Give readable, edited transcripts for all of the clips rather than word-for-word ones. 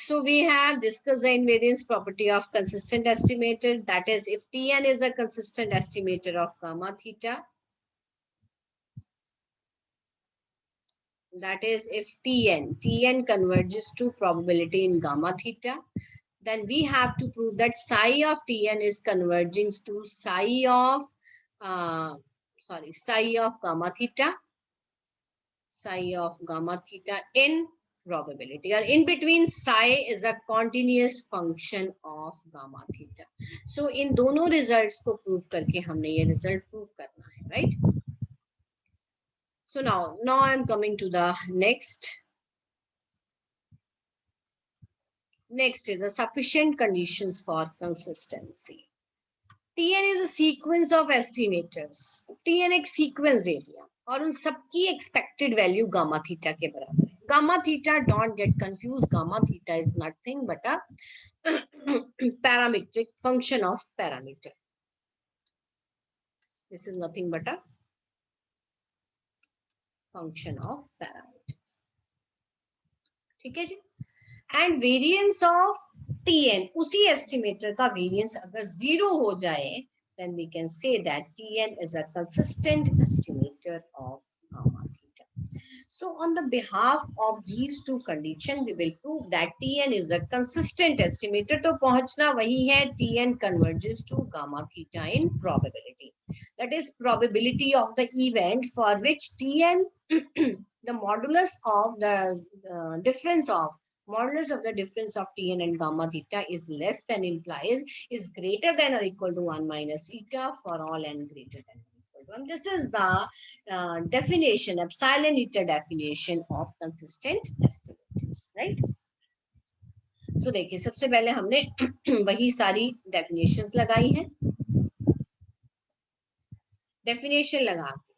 So we have discussed the invariance property of consistent estimator. That is, if Tn is a consistent estimator of gamma theta, that is, if Tn converges to probability in gamma theta, then we have to prove that psi of Tn is converging to psi of gamma theta in probability, or in between psi is a continuous function of gamma theta. So इन दोनों results को prove करके हमने ये result prove करना है, right? So now I'm coming to the next. Next is the sufficient conditions for consistency. Tn is a sequence of estimators. Tn एक sequence दे दिया और उन सबकी expected value gamma theta के बराबर है. Gamma theta, don't get confused. Gamma theta is nothing but a parametric function of parameter. This is nothing but a function of parameter. ठीक है जी? And variance of Tn, उसी estimator का variance अगर 0 हो जाए, then we can say that Tn is a consistent estimator of gamma theta. So on the behalf of these two conditions, we will prove that Tn is a consistent estimator. तो पहुंचना वही है, Tn converges to gamma theta in probability. That is probability of the event for which Tn, the modulus of the difference of the difference of Tn and gamma theta is less than implies is greater than or equal to 1 minus eta for all n greater than or equal to 1. This is the definition, epsilon eta definition of consistent estimators, right? So देखिए, सबसे पहले हमने वही सारी definitions लगाई हैं. Definition लगा के.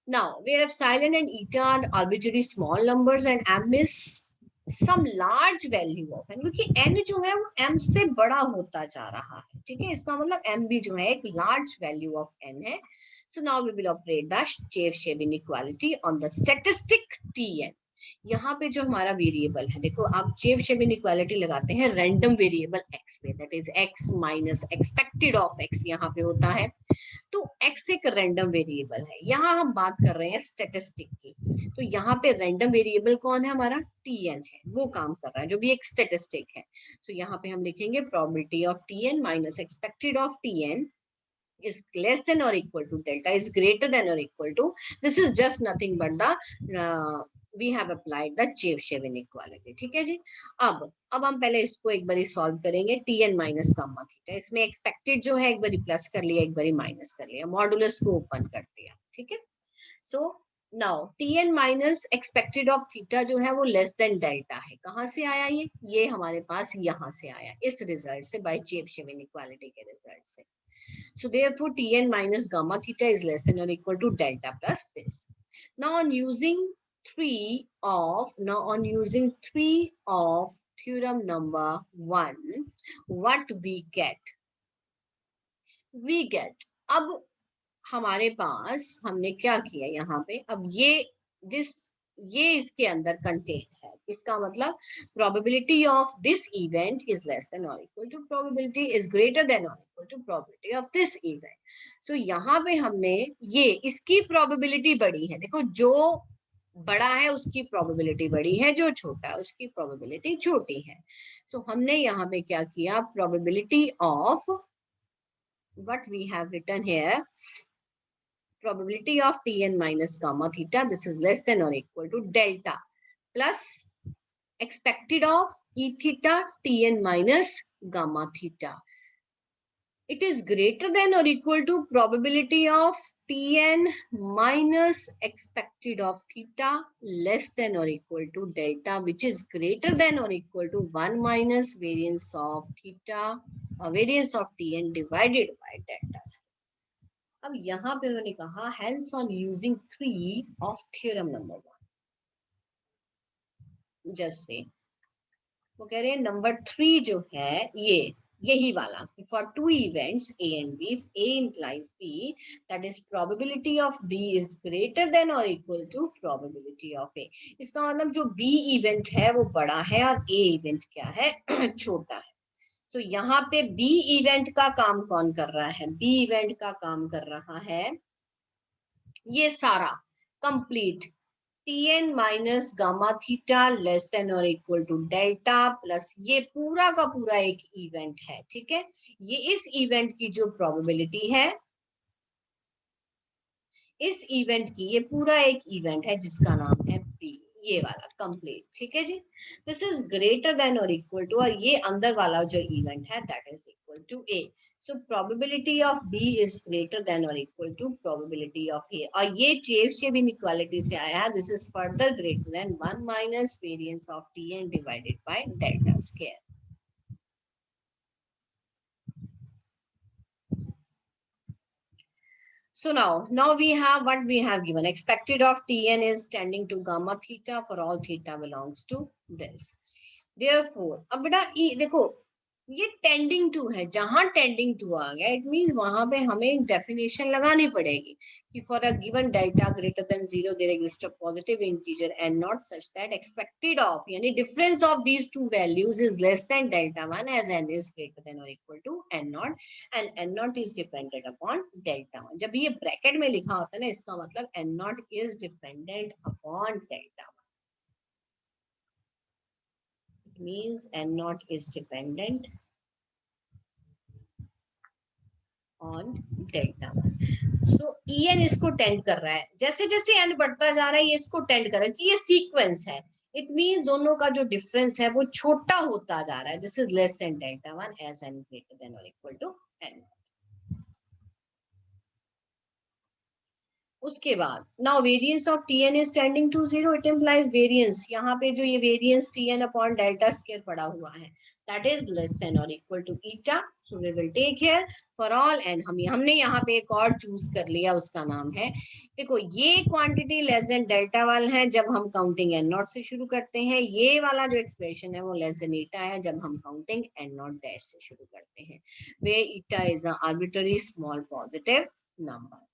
Now, where epsilon and eta are arbitrary small numbers and m is some large value of n, क्योंकि n जो है वो m से बड़ा होता जा रहा है, ठीक है? इसका मतलब m भी जो है एक large value of n है. So now we will operate the Chebyshev inequality on the statistic Tn. यहाँ पे जो हमारा वेरिएबल है, देखो आप चेबशेव इनइक्वालिटी लगाते हैं रैंडम वेरिएबल x पे, that is x minus expected of x यहाँ पे होता है. तो x एक रैंडम वेरिएबल है. यहाँ हम बात कर रहे हैं स्टैटिस्टिक की, तो यहाँ पे रैंडम वेरिएबल कौन है? हमारा Tn है, वो काम कर रहा है, जो भी एक स्टैटिस्टिक है. तो यहाँ पे हम लिखेंगे probability of Tn minus expected of Tn is less than or equal to delta is greater than or equal to, this is just nothing but the we have applied the Chebyshev inequality. ठीक है जी? अब हम पहले इसको एक बारी solve करेंगे. Tn minus gamma theta, इसमें एक्सपेक्टेड जो है एक बारी प्लस कर लिया, एक बारी माइनस कर लिया, मॉडुलस को ओपन कर दिया. ठीक है? So now Tn minus expected of theta जो है वो लेस देन डेल्टा है. कहाँ से आया ये हमारे पास यहाँ से आया, इस रिजल्ट से, बाय चेबशेव इनइक्वालिटी के रिजल्ट से. So therefore Tn minus gamma theta is less than or equal to delta plus this. Now on using 3 of theorem number 1, what we get? अब हमारे पास हमने क्या किया यहाँ पे, अब ये इसके अंदर कंटेंट है. इसका मतलब probability of this event is less than or equal to probability is greater than or equal to probability of this event. So यहाँ पे हमने ये इसकी probability बड़ी है. देखो, जो बड़ा है उसकी probability बड़ी है, जो छोटा है उसकी probability छोटी है. So हमने यहाँ पे क्या किया, probability of what we have written here, probability of Tn minus gamma theta, this is less than or equal to delta plus expected of E theta Tn minus gamma theta. It is greater than or equal to probability of Tn minus expected of theta less than or equal to delta, which is greater than or equal to 1 minus variance of theta or variance of Tn divided by delta. अब यहाँ पे उन्होंने कहा hence on using 3 of theorem number 1, just say, वो कह रहे हैं number 3 जो है ये यही वाला, for two events A and B, if A implies B, that is probability of B is greater than or equal to probability of A. इसका मतलब जो B इवेंट है वो बड़ा है और A इवेंट क्या है छोटा है. तो यहाँ पे B इवेंट का काम कौन कर रहा है? B इवेंट का काम कर रहा है ये सारा complete Tn minus gamma theta less than और इक्वल टू डेल्टा प्लस ये पूरा का पूरा एक इवेंट है. ठीक है, ये इस इवेंट की जो प्रोबेबिलिटी है, इस इवेंट की, ये पूरा एक इवेंट है जिसका नाम है P, ये वाला कंप्लीट. ठीक है जी, दिस इज ग्रेटर देन और इक्वल टू, और ये अंदर वाला जो इवेंट है that is equal to A. So probability of B is greater than और equal to probability of A, और ये चेबीशेव इनइक्वालिटी से आया है. This is further greater than 1 minus variance of Tn divided by delta square. So now we have what we have given. Expected of Tn is tending to gamma theta for all theta belongs to this. Therefore, अब बेटा देखो ये tending to है, जहां tending to आ गया it means वहां पे हमें एक डेफिनेशन लगानी पड़ेगी कि for a given delta greater than 0 there exist a positive integer and naught such that expected of यानी difference of these two values is less than delta 1 as n is greater than और equal to n naught and n naught is dependent upon delta 1. जब ये bracket में लिखा होता है ना इसका मतलब n naught is dependent upon delta 1. Means n naught is dependent on delta 1. So En इसको टेंड कर रहा है, जैसे जैसे n बढ़ता जा रहा है ये इसको टेंड कर रहा है कि ये सीक्वेंस है. इट मींस दोनों का जो डिफरेंस है वो छोटा होता जा रहा है. This is less than delta 1 as n greater than और इक्वल टू n. उसके बाद now variance of Tn is tending to 0. It implies variance, यहाँ पे जो ये variance Tn upon delta square पड़ा हुआ है दैट इज लेस देन और equal to eta. So we will take here for all n. हमने यहाँ पे एक और चूज कर लिया, उसका नाम है, देखो ये क्वांटिटी लेस देन डेल्टा वाला है जब हम काउंटिंग एन नॉट से शुरू करते हैं. ये वाला जो एक्सप्रेशन है वो लेस देन ईटा है जब हम काउंटिंग एन नॉट डैश से शुरू करते हैं, where eta is a arbitrary small positive number.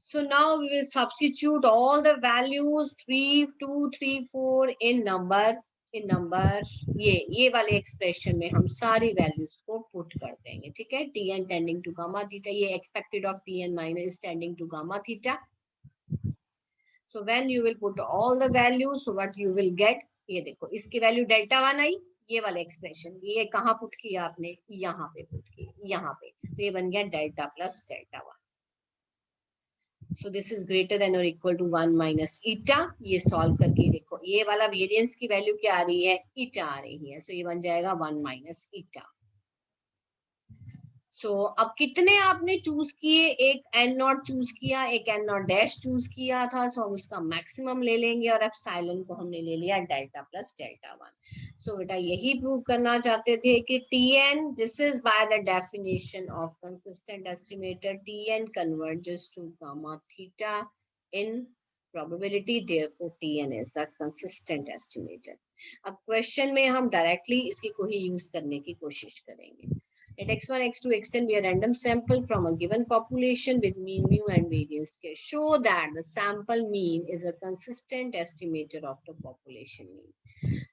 So now we will substitute all the values 3, 2, 3, 4 in number. ये वाले एक्सप्रेशन में हम सारी वैल्यूज को पुट कर देंगे. ठीक है, Tn tending to gamma theta, ये expected of Tn minus tending to gamma theta. So when you will put all the values, so what you will get, ये देखो इसकी वैल्यू डेल्टा 1 आई, ये वाला एक्सप्रेशन ये कहाँ पुट किया आपने, यहाँ पे पुट किया, यहाँ पे, तो ये बन गया delta plus delta 1. So this is greater than or equal to 1 minus eta. ये सॉल्व करके देखो ये वाला वेरिएंस की वैल्यू क्या आ रही है, eta आ रही है. So ये बन जाएगा 1 minus eta. So अब कितने आपने चूज किए, एक n नॉट चूज किया, एक n नॉट डैश चूज किया था. सो हम उसका मैक्सिमम ले लेंगे और एप्सिलॉन को हमने ले लिया डेल्टा प्लस डेल्टा 1. सो बेटा यही प्रूव करना चाहते थे कि Tn, this is by the definition of consistent estimator, Tn converges to gamma theta in probability, therefore Tn is a consistent estimator. अब क्वेश्चन में हम डायरेक्टली इसकी को ही यूज करने की कोशिश करेंगे. Let x1, x2, xn be a random sample from a given population with mean, mu and variance. Show that the sample mean is a consistent estimator of the population mean.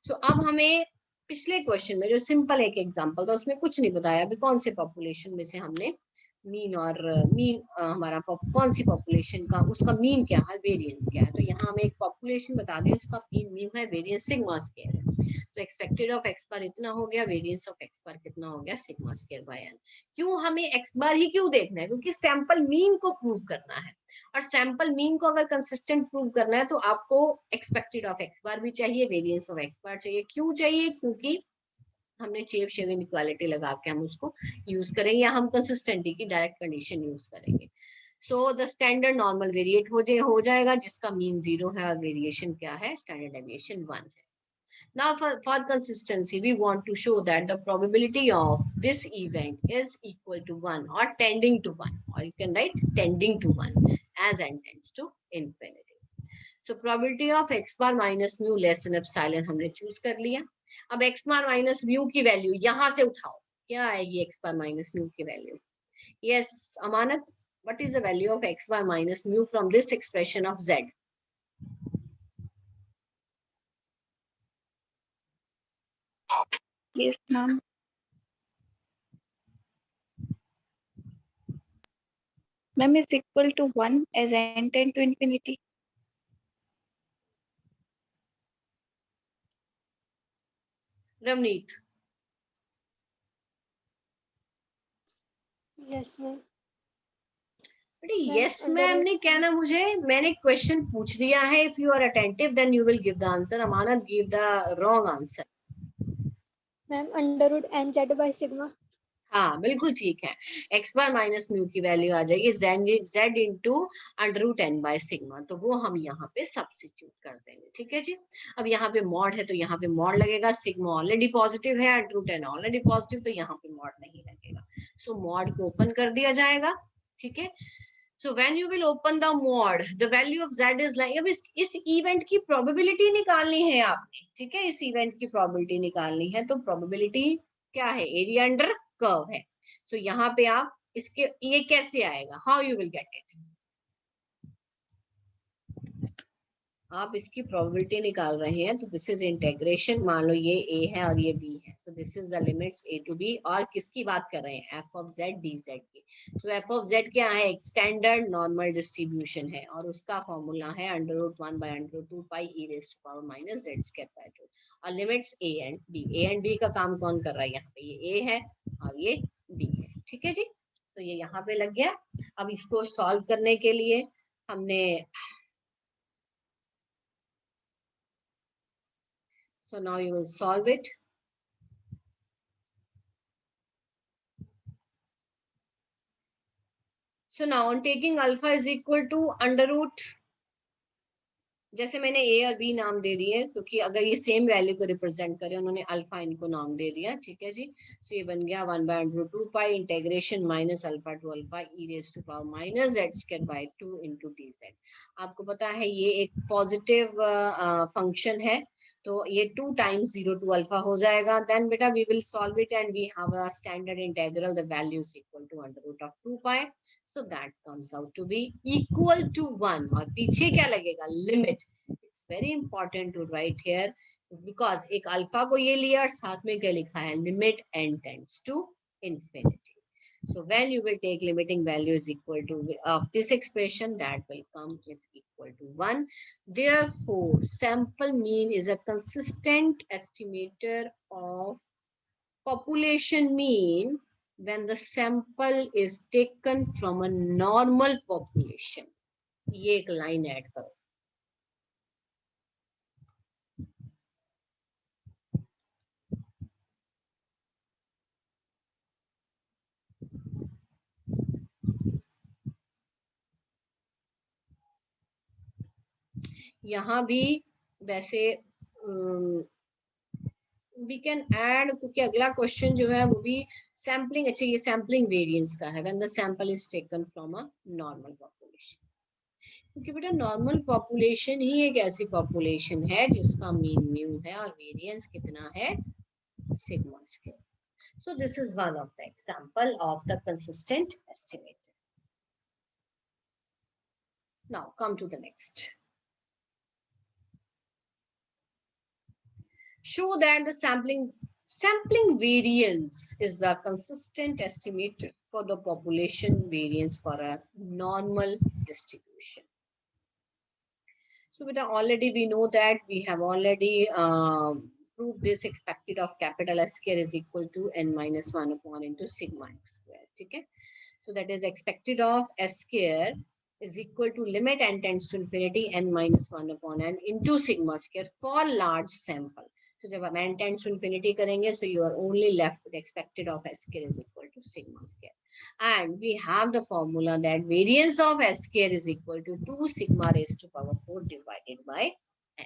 So अब हमें पिछले question में जो simple एक example था उसमें कुछ नहीं बताया अभी कौन से पॉपुलेशन में से हमने मीन और मीन हमारा कौन सी पॉपुलेशन का उसका मीन क्या है, वेरिएंस क्या है. तो यहाँ हमें एक पॉपुलेशन बता दें, इसका मीन मीन है, वेरिएंस सिग्मा स्क्वायर है. तो एक्सपेक्टेड ऑफ एक्स बार इतना हो गया, वेरिएंस ऑफ एक्स बार कितना हो गया, सिग्मा स्क्वायर बाय एन. क्यों हमें एक्स बार ही क्यों देखना है, क्योंकि सैंपल मीन को प्रूव करना है. और सैंपल मीन को अगर कंसिस्टेंट प्रूव करना है तो आपको एक्सपेक्टेड ऑफ एक्स बार भी चाहिए, वेरिएंस ऑफ एक्स बार चाहिए. क्यों चाहिए, क्योंकि हमने चेबीशेव इनइक्वालिटी लगा के हम उसको यूज करेंगे या हम कंसिस्टेंटी की डायरेक्ट कंडीशन यूज करेंगे. So the standard normal variate हो जाएगा जिसका मीन 0 है और वेरिएशन क्या है, स्टैंडर्ड डेविएशन 1 है. Now for consistency, we want to show that the probability of this event is equal to 1 or tending to 1, or you can write tending to 1 as n tends to infinity. So probability of x bar minus mu less than epsilon हमने choose कर लिया. अब x bar minus mu की value यहां से उठाओ, क्या आएगी x बार माइनस म्यू की value? Yes Amanat, what is the value of x bar minus mu from this expression of z? Yes, ma'am. Ma'am is equal to 1 as n tend to infinity. Ravneet. Yes, ma'am. बेटे Ma'am, yes under ma'am root नहीं कहना मुझे, मैंने question पूछ दिया है. If you are attentive then you will give the answer. Amanat give the wrong answer. Ma'am, under root nz by sigma. हाँ बिल्कुल ठीक है. एक्स बार माइनस म्यू की वैल्यू आ जाएगी z into under root n by sigma. तो वो हम यहाँ पे सब्स्टिट्यूट कर देंगे. ठीक है जी. अब यहाँ पे मॉड है तो यहाँ पे मॉड लगेगा. सिग्मा ऑलरेडी पॉजिटिव है, under root n already positive, तो यहाँ पे मॉड नहीं लगेगा. सो मॉड को ओपन कर दिया जाएगा. ठीक है. So when you will open the mod, the value of z is like, अब इस इवेंट की प्रोबेबिलिटी निकालनी है आपने. ठीक है. इस इवेंट की प्रोबेबिलिटी निकालनी है. तो प्रोबेबिलिटी क्या है? एरिया अंडर कर्व है. सो यहाँ पे आप इसके ये कैसे आएगा? How you will get it? आप इसकी प्रोबेबिलिटी निकाल रहे हैं तो दिस इज इंटेग्रेशन. मान लो ये a है और ये b है. तो this is the limits a to b. और किसकी बात कर रहे हैं? f ऑफ z dz की. सो f ऑफ z क्या है? एक स्टैंडर्ड नॉर्मल डिस्ट्रीब्यूशन है और उसका फॉर्मूला है under root 1 by under root 2 pi e raised to power minus z square by 2. और limits a and b. a and b का काम कौन कर रहा है? यहाँ पे ये a है और ये b है. ठीक है जी. तो ये यहाँ पे लग गया. अब इसको सॉल्व करने के लिए हमने So now you will solve it. So now on taking alpha is equal to under root, जैसे मैंने a और b नाम दे दिए क्योंकि अगर ये सेम वैल्यू को रिप्रेजेंट करें, उन्होंने अल्फा इनको नाम दे दिया. ठीक है जी. सो ये बन गया 1 by under root 2 pi integration minus alpha to alpha e raise to power minus z square by 2 into dz. आपको पता है ये एक पॉजिटिव फंक्शन है तो ये 2 टाइम्स 0 टू अल्फा हो जाएगा. देन बेटा we will solve it and we have a standard integral. The value is equal to under root of 2 pi. So that comes out to be equal to 1. और पीछे क्या लगेगा? Limit. It's very important to write here because एक alpha को ये लिया और साथ में क्या लिखा है? Limit n tends to infinity. So when you will take limiting value is equal to of this expression, that will come is equal to 1. Therefore, sample mean is a consistent estimator of population mean when the sample is taken from a normal population. ये एक line add करो. यहाँ भी वैसे we can add क्योंकि अगला question जो है वो भी सैम्पलिंग. अच्छा ये सैम्पलिंग वेरिएंस का है. When the sample is taken from a normal population. क्योंकि बेटा नॉर्मल पॉपुलेशन ही एक ऐसी पॉपुलेशन है जिसका मीन म्यू है और वेरिएंस कितना है? Sigma square. So this is one of the example of the consistent estimator. Now come to the next. Show that the sampling variance is the consistent estimate for the population variance for a normal distribution. So beta already we know that we have already proved this. Expected of capital S square is equal to n minus 1 upon into sigma x square. Okay. So that is expected of S square is equal to limit n tends to infinity n minus 1 upon n into sigma square for large sample. So जब हम n tends to infinity करेंगे, so you are only left with expected of S square is equal to sigma square. And we have the formula that variance of S square is equal to 2 sigma raised to power 4 divided by n.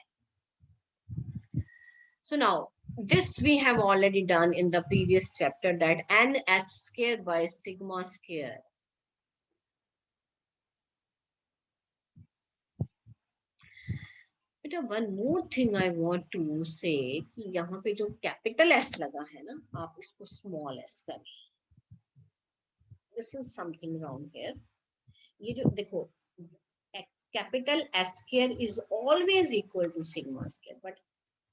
So now this we have already done in the previous chapter, that n S square by sigma square बेटा one more thing I want to say कि यहाँ पे जो capital S लगा है ना, आप इसको स्मॉल एस करें. This is something wrong here. ये जो देखो, capital s square is always equal to sigma square, but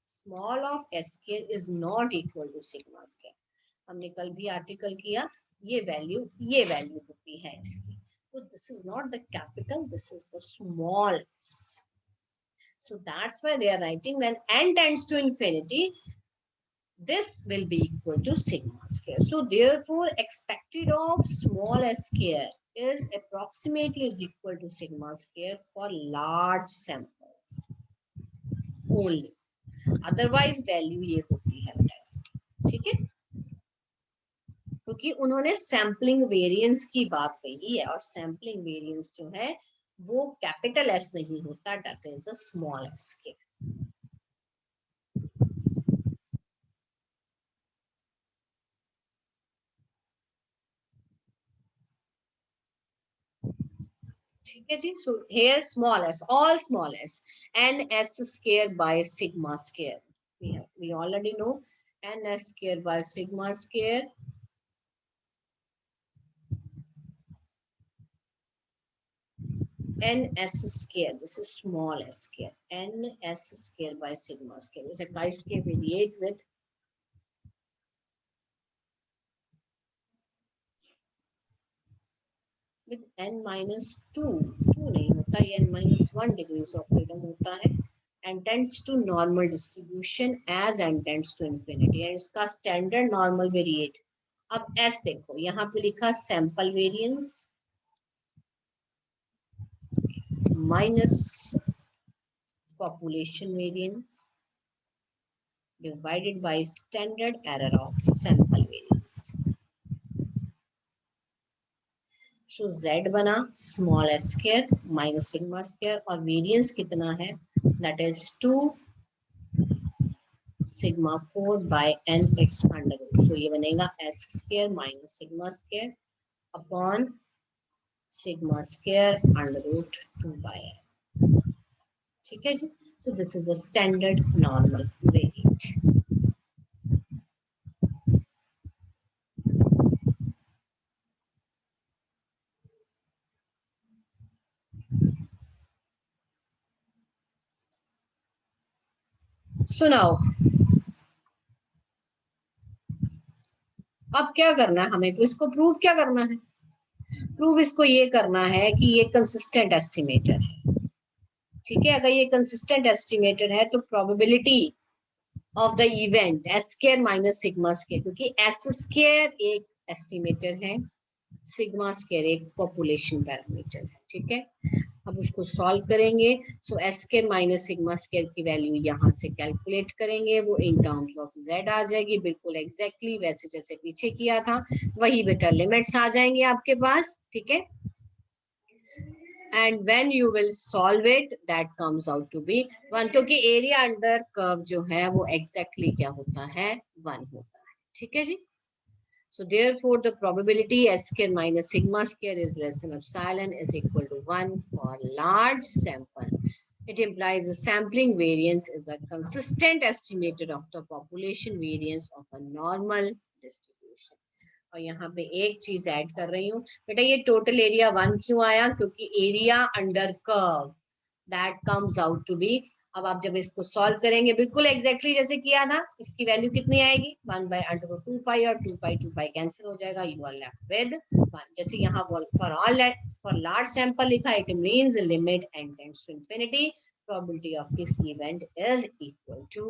small of s square is not equal to sigma square. हमने कल भी आर्टिकल किया, ये वैल्यू होती है इसकी. So this is not the capital, this is the small s. So that's why they are writing when n tends to infinity, this will be equal to sigma square. So therefore expected of small s square is approximately is equal to sigma square for large samples only. Otherwise value ये होती है बेटा इसकी. ठीक है, क्योंकि उन्होंने sampling variance की बात कही है, और सैम्पलिंग वेरिएंस जो है वो कैपिटल एस नहीं होता, that is the small S के. ठीक है जी. So here small S, all small S, n S square by sigma square. We already know n S square by sigma square n s square, this is small s square, n s square by sigma square is a chi-square variate with n minus 2 नहीं होता, ये n minus 1 degrees of freedom होता है, and tends to normal distribution as n tends to infinity, and इसका standard normal variate. अब s देखो, यहाँ पे लिखा sample variance minus population variance divided by standard error of sample variance. So z बना small s square minus sigma square, और variance कितना है, that is 2 sigma 4 by n its under root. So ये बनेगा s square minus sigma square upon sigma square under root 2 by n. ठीक है जी. So this is the standard normal variate. So now अब क्या करना है हमें, तो इसको प्रूव क्या करना है, प्रूव इसको ये करना है कि ये कंसिस्टेंट एस्टिमेटर है. ठीक है, अगर ये कंसिस्टेंट एस्टिमेटर है तो probability of the event S square minus sigma square, क्योंकि एस स्क्वायर एक एस्टिमेटर है, सिग्मा स्क्वायर एक पॉपुलेशन पैरामीटर है. ठीक है, अब उसको सॉल्व करेंगे. So S square minus sigma square की वैल्यू यहाँ से कैलकुलेट करेंगे, वो इन टर्म्स ऑफ जेड आ जाएगी, बिल्कुल एग्जैक्टली वैसे जैसे पीछे किया था वही बेटा लिमिट्स आ जाएंगे आपके पास. ठीक है, and when you will solve it that comes out to be 1, क्योंकि एरिया अंडर कर्व जो है वो एग्जैक्टली क्या होता है, 1 होता है. ठीक है जी. So therefore the probability s square minus sigma square is less than epsilon is equal to 1 for large sample. It implies the sampling variance is a consistent estimator of the population variance of a normal distribution. और यहाँ पे एक चीज add कर रही हूँ बेटा, ये टोटल एरिया 1 क्यों आया, क्योंकि area under curve that comes out to be. अब आप जब इसको सॉल्व करेंगे बिल्कुल एग्जैक्टली जैसे किया था, इसकी वैल्यू कितनी आएगी, 1 by under root 2 pi, और 2 pi कैंसिल हो जाएगा, यू आर लेफ्ट विद 1. जैसे यहाँ फॉर लार्ज सैंपल लिखा, it means limit n tends to infinity, probability of this event is equal to